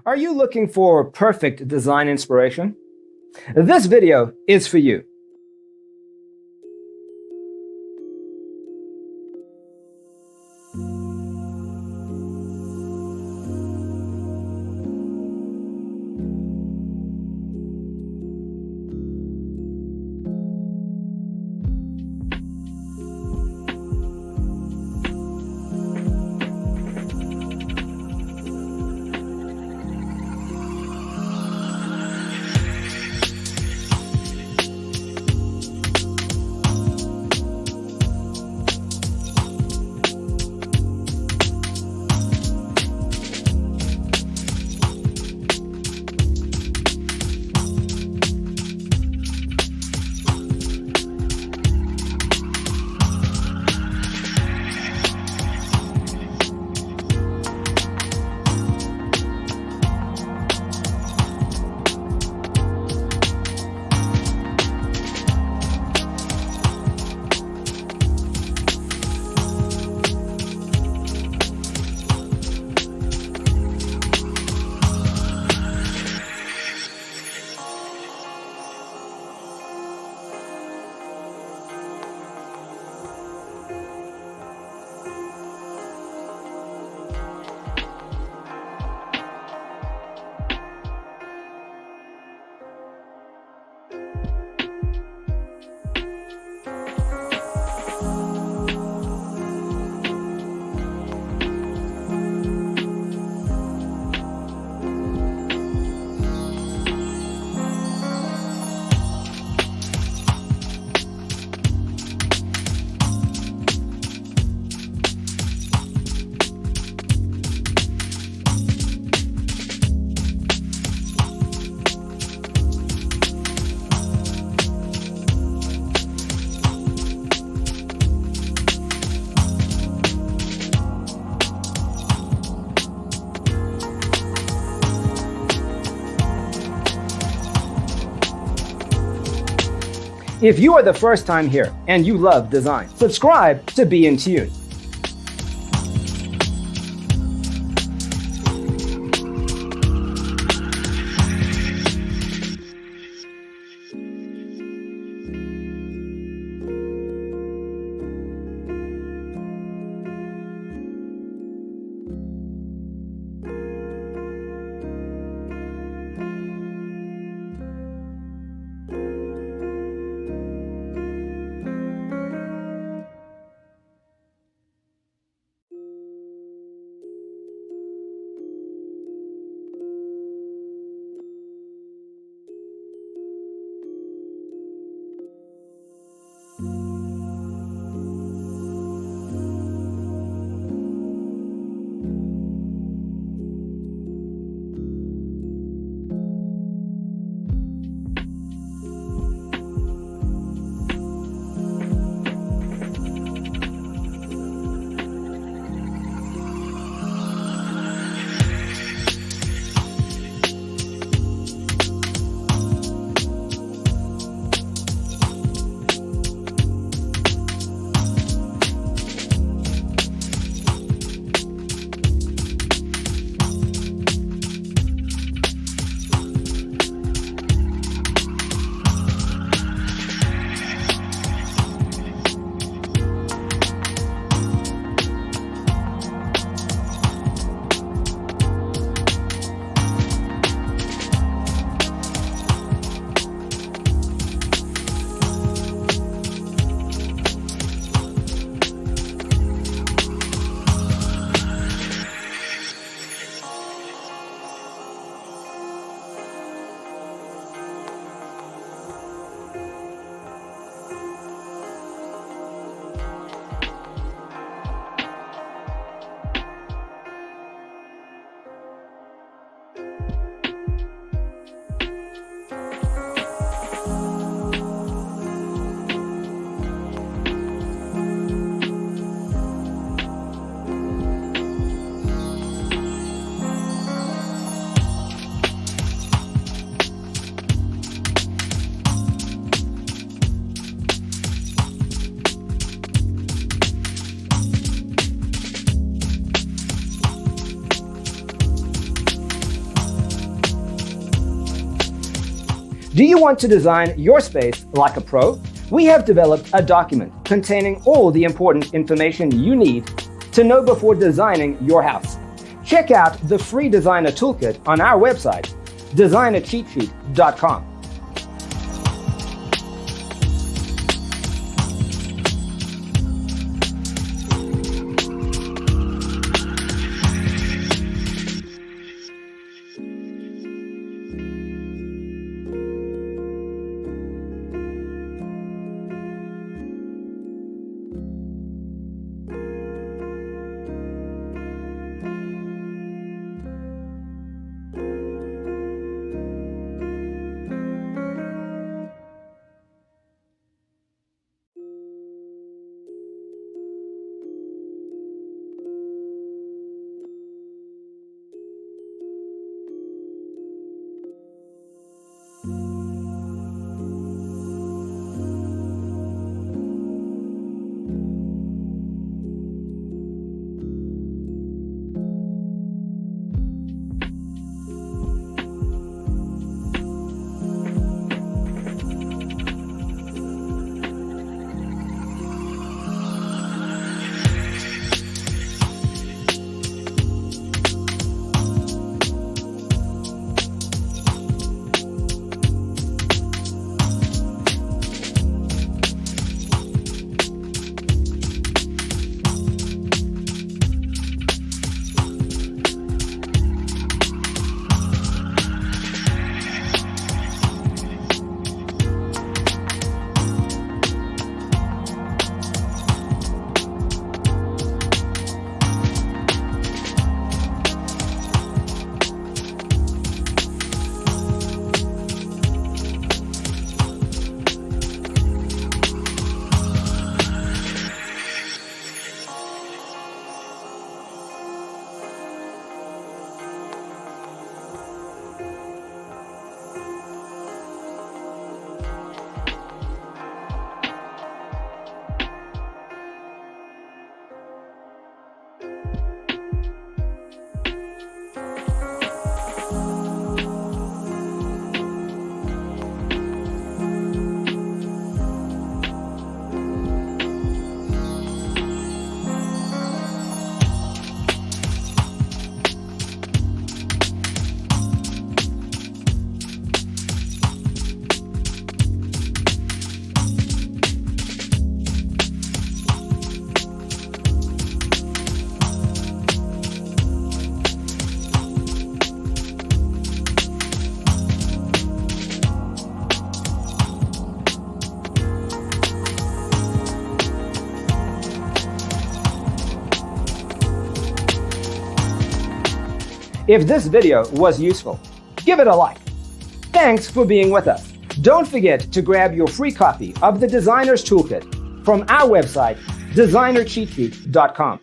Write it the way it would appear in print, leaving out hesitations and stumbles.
Are you looking for perfect design inspiration? This video is for you. If you are the first time here and you love design, subscribe to Be in Tune. Do you want to design your space like a pro? We have developed a document containing all the important information you need to know before designing your house. Check out the free designer toolkit on our website, designercheatsheet.com. If this video was useful, give it a like. Thanks for being with us. Don't forget to grab your free copy of the Designer's Toolkit from our website, designercheatsheet.com.